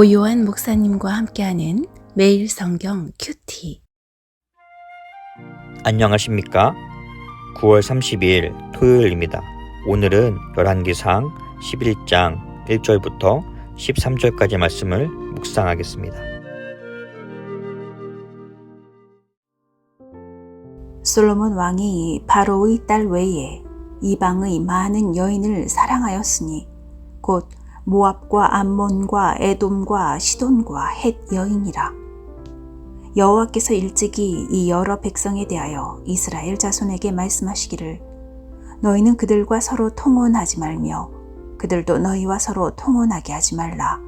오요한 목사님과 함께하는 매일 성경 큐티. 안녕하십니까? 9월 30일 토요일입니다. 오늘은 열왕기상 11장 1절부터 13절까지 말씀을 묵상하겠습니다. 솔로몬 왕이 바로의 딸 외에 이방의 많은 여인을 사랑하였으니 곧 모압과 암몬과 에돔과 시돈과 헷 여인이라. 여호와께서 일찍이 이 여러 백성에 대하여 이스라엘 자손에게 말씀하시기를 너희는 그들과 서로 통혼하지 말며 그들도 너희와 서로 통혼하게 하지 말라.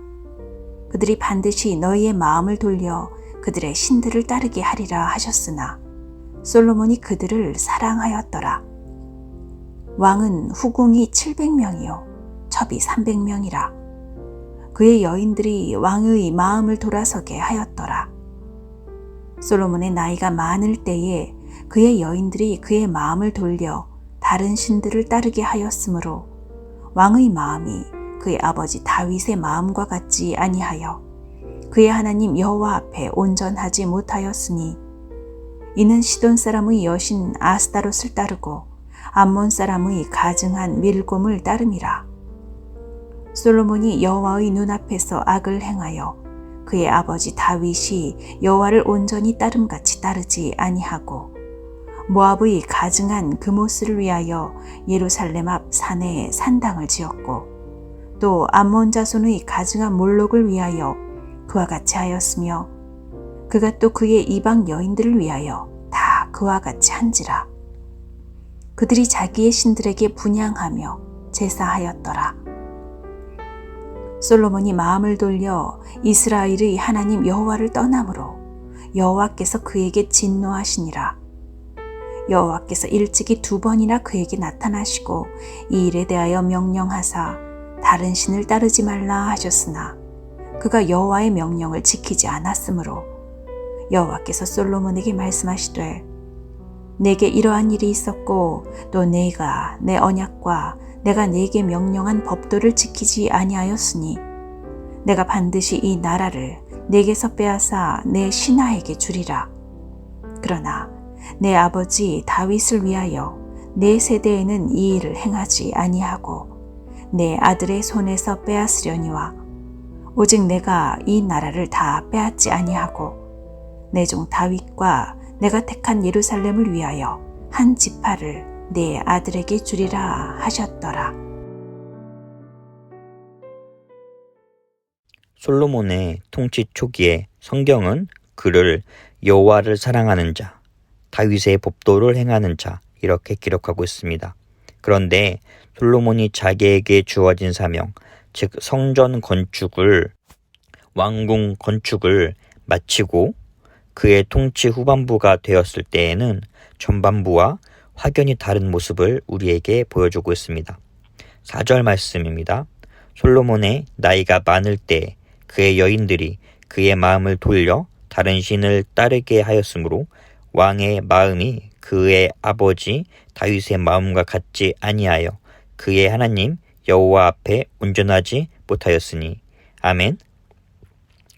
그들이 반드시 너희의 마음을 돌려 그들의 신들을 따르게 하리라 하셨으나 솔로몬이 그들을 사랑하였더라. 왕은 후궁이 700명이요 첩이 300명이라. 그의 여인들이 왕의 마음을 돌아서게 하였더라. 솔로몬의 나이가 많을 때에 그의 여인들이 그의 마음을 돌려 다른 신들을 따르게 하였으므로 왕의 마음이 그의 아버지 다윗의 마음과 같지 아니하여 그의 하나님 여호와 앞에 온전하지 못하였으니 이는 시돈 사람의 여신 아스다롯을 따르고 암몬 사람의 가증한 밀곰을 따름이라. 솔로몬이 여호와의 눈앞에서 악을 행하여 그의 아버지 다윗이 여호와를 온전히 따름같이 따르지 아니하고 모압의 가증한 그모스를 위하여 예루살렘 앞 산에 산당을 지었고 또 암몬 자손의 가증한 몰록을 위하여 그와 같이 하였으며 그가 또 그의 이방 여인들을 위하여 다 그와 같이 한지라. 그들이 자기의 신들에게 분향하며 제사하였더라. 솔로몬이 마음을 돌려 이스라엘의 하나님 여호와를 떠남으로 여호와께서 그에게 진노하시니라. 여호와께서 일찍이 2번이나 그에게 나타나시고 이 일에 대하여 명령하사 다른 신을 따르지 말라 하셨으나 그가 여호와의 명령을 지키지 않았으므로 여호와께서 솔로몬에게 말씀하시되 내게 이러한 일이 있었고 또 네가 내 언약과 내가 네게 명령한 법도를 지키지 아니하였으니 내가 반드시 이 나라를 네게서 빼앗아 내 신하에게 주리라. 그러나 내 아버지 다윗을 위하여 내 세대에는 이 일을 행하지 아니하고 내 아들의 손에서 빼앗으려니와 오직 내가 이 나라를 다 빼앗지 아니하고 내 종 다윗과 내가 택한 예루살렘을 위하여 한 지파를 내 아들에게 주리라 하셨더라. 솔로몬의 통치 초기에 성경은 그를 여호와를 사랑하는 자, 다윗의 법도를 행하는 자 이렇게 기록하고 있습니다. 그런데 솔로몬이 자기에게 주어진 사명, 즉 성전 건축을 왕궁 건축을 마치고 그의 통치 후반부가 되었을 때에는 전반부와 확연히 다른 모습을 우리에게 보여주고 있습니다. 4절 말씀입니다. 솔로몬의 나이가 많을 때 그의 여인들이 그의 마음을 돌려 다른 신을 따르게 하였으므로 왕의 마음이 그의 아버지 다윗의 마음과 같지 아니하여 그의 하나님 여호와 앞에 온전하지 못하였으니. 아멘.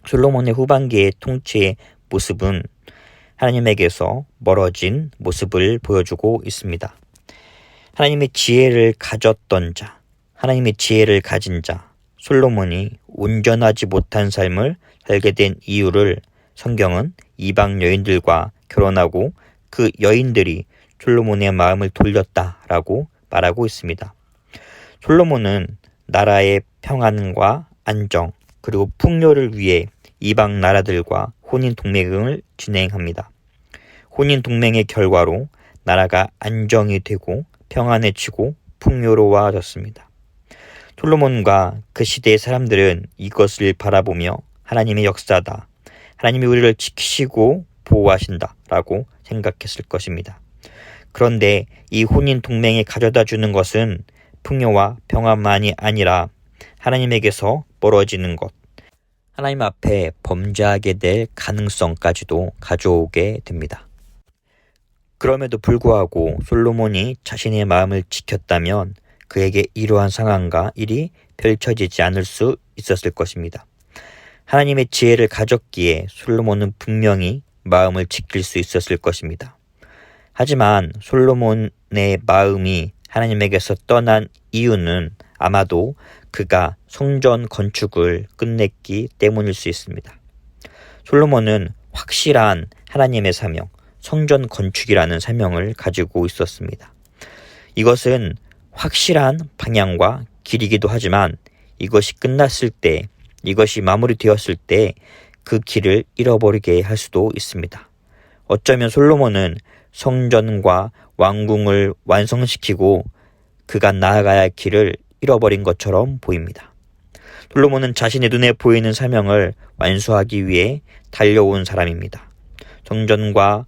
솔로몬의 후반기의 통치의 모습은 하나님에게서 멀어진 모습을 보여주고 있습니다. 하나님의 지혜를 가졌던 자, 하나님의 지혜를 가진 자, 솔로몬이 온전하지 못한 삶을 살게 된 이유를 성경은 이방 여인들과 결혼하고 그 여인들이 솔로몬의 마음을 돌렸다라고 말하고 있습니다. 솔로몬은 나라의 평안과 안정 그리고 풍요를 위해 이방 나라들과 혼인 동맹을 진행합니다. 혼인 동맹의 결과로 나라가 안정이 되고 평안해지고 풍요로워졌습니다. 솔로몬과 그 시대의 사람들은 이것을 바라보며 하나님의 역사다, 하나님이 우리를 지키시고 보호하신다 라고 생각했을 것입니다. 그런데 이 혼인 동맹이 가져다 주는 것은 풍요와 평안만이 아니라 하나님에게서 멀어지는 것, 하나님 앞에 범죄하게 될 가능성까지도 가져오게 됩니다. 그럼에도 불구하고 솔로몬이 자신의 마음을 지켰다면 그에게 이러한 상황과 일이 펼쳐지지 않을 수 있었을 것입니다. 하나님의 지혜를 가졌기에 솔로몬은 분명히 마음을 지킬 수 있었을 것입니다. 하지만 솔로몬의 마음이 하나님에게서 떠난 이유는 아마도 그가 성전 건축을 끝냈기 때문일 수 있습니다. 솔로몬은 확실한 하나님의 사명, 성전 건축이라는 사명을 가지고 있었습니다. 이것은 확실한 방향과 길이기도 하지만 이것이 끝났을 때, 이것이 마무리되었을 때 그 길을 잃어버리게 할 수도 있습니다. 어쩌면 솔로몬은 성전과 왕궁을 완성시키고 그가 나아가야 할 길을 잃어버린 것처럼 보입니다. 솔로몬은 자신의 눈에 보이는 사명을 완수하기 위해 달려온 사람입니다. 성전과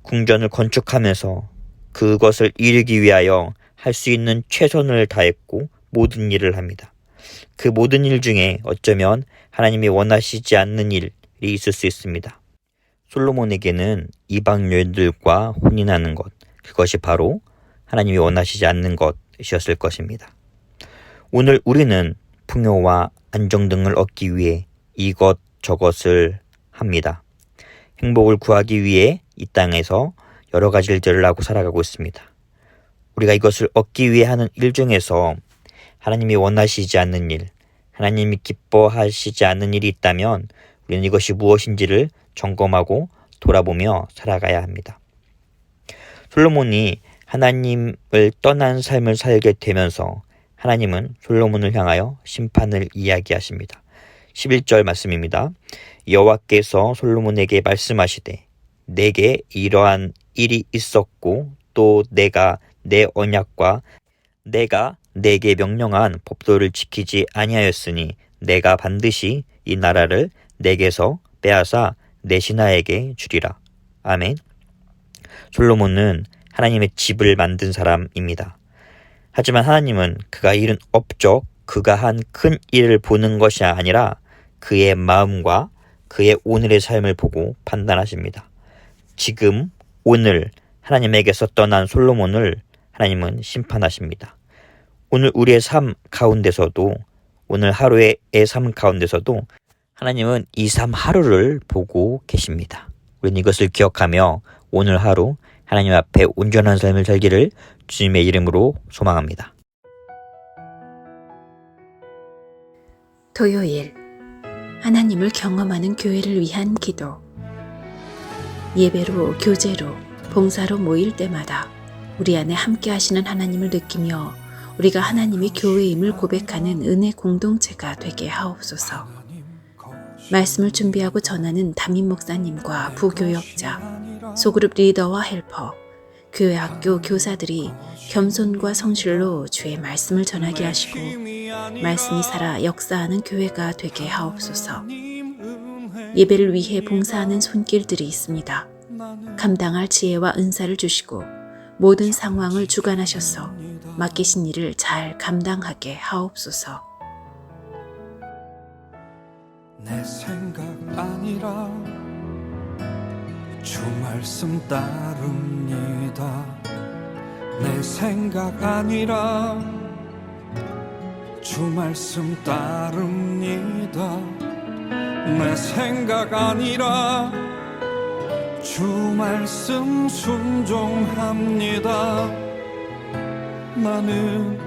궁전을 건축하면서 그것을 이루기 위하여 할 수 있는 최선을 다했고 모든 일을 합니다. 그 모든 일 중에 어쩌면 하나님이 원하시지 않는 일이 있을 수 있습니다. 솔로몬에게는 이방 여인들과 혼인하는 것, 그것이 바로 하나님이 원하시지 않는 것이었을 것입니다. 오늘 우리는 풍요와 안정 등을 얻기 위해 이것 저것을 합니다. 행복을 구하기 위해 이 땅에서 여러 가지 일들을 하고 살아가고 있습니다. 우리가 이것을 얻기 위해 하는 일 중에서 하나님이 원하시지 않는 일, 하나님이 기뻐하시지 않는 일이 있다면 우리는 이것이 무엇인지를 점검하고 돌아보며 살아가야 합니다. 솔로몬이 하나님을 떠난 삶을 살게 되면서 하나님은 솔로몬을 향하여 심판을 이야기하십니다. 11절 말씀입니다. 여호와께서 솔로몬에게 말씀하시되 내게 이러한 일이 있었고 또 내가 내 언약과 내가 내게 명령한 법도를 지키지 아니하였으니 내가 반드시 이 나라를 내게서 빼앗아 내 신하에게 주리라. 아멘. 솔로몬은 하나님의 집을 만든 사람입니다. 하지만 하나님은 그가 이룬 업적, 그가 한 큰 일을 보는 것이 아니라 그의 마음과 그의 오늘의 삶을 보고 판단하십니다. 지금 오늘 하나님에게서 떠난 솔로몬을 하나님은 심판하십니다. 오늘 우리의 삶 가운데서도, 오늘 하루의 삶 가운데서도 하나님은 이 삶 하루를 보고 계십니다. 우리는 이것을 기억하며 오늘 하루 하나님 앞에 온전한 삶을 살기를 주님의 이름으로 소망합니다. 토요일, 하나님을 경험하는 교회를 위한 기도. 예배로, 교제로, 봉사로 모일 때마다 우리 안에 함께 하시는 하나님을 느끼며 우리가 하나님의 교회임을 고백하는 은혜 공동체가 되게 하옵소서. 말씀을 준비하고 전하는 담임 목사님과 부교역자, 소그룹 리더와 헬퍼, 교회 학교 교사들이 겸손과 성실로 주의 말씀을 전하게 하시고 말씀이 살아 역사하는 교회가 되게 하옵소서. 예배를 위해 봉사하는 손길들이 있습니다. 감당할 지혜와 은사를 주시고 모든 상황을 주관하셔서 맡기신 일을 잘 감당하게 하옵소서. 내 생각 아니라 주 말씀 따릅니다. 내 생각 아니라 주 말씀 따릅니다. 내 생각 아니라 주 말씀 순종합니다. 나는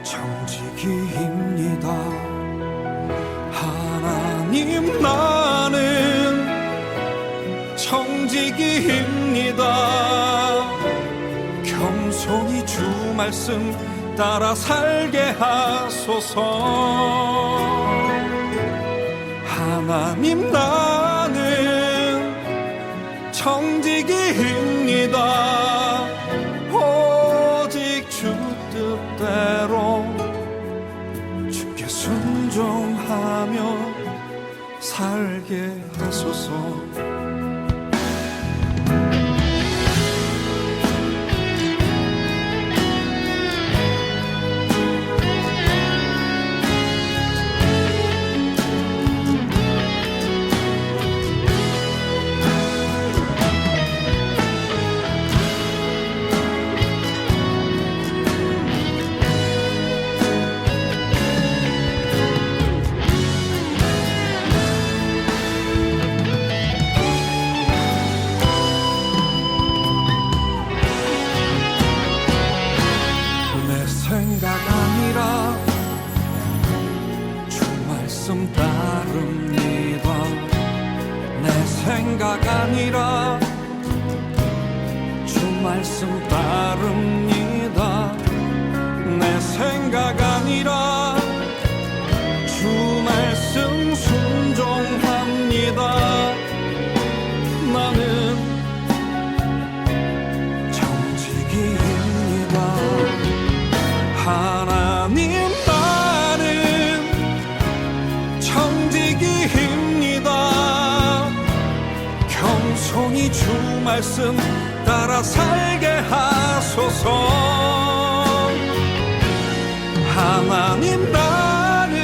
정직이입니다. 하나님, 나는 정직이입니다. 겸손히 주 말씀 따라 살게 하소서. 하나님, 나는 정직이입니다. 오직 주 뜻대로 주께 순종하며 살게 하소서. 말씀 따릅니다. 내 생각 아니라 주 말씀 따릅니다. 내 생각 아니라 주 말씀 순종합니다. 나는 정직이입니다. 하나님, 나는 정직이입니다. 겸손히 주 말씀 따라 살게 하소서. 하나님, 나는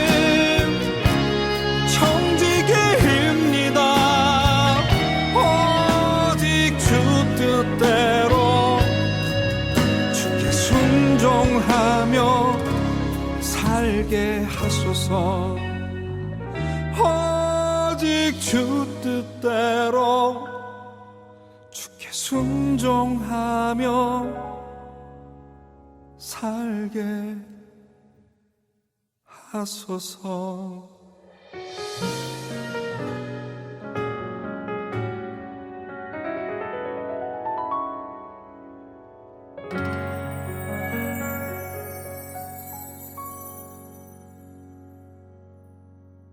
정직이입니다. 오직 주 뜻대로 주께 순종하며 살게 하소서. 오직 주 뜻대로 주께 순종하며 살게 하소서.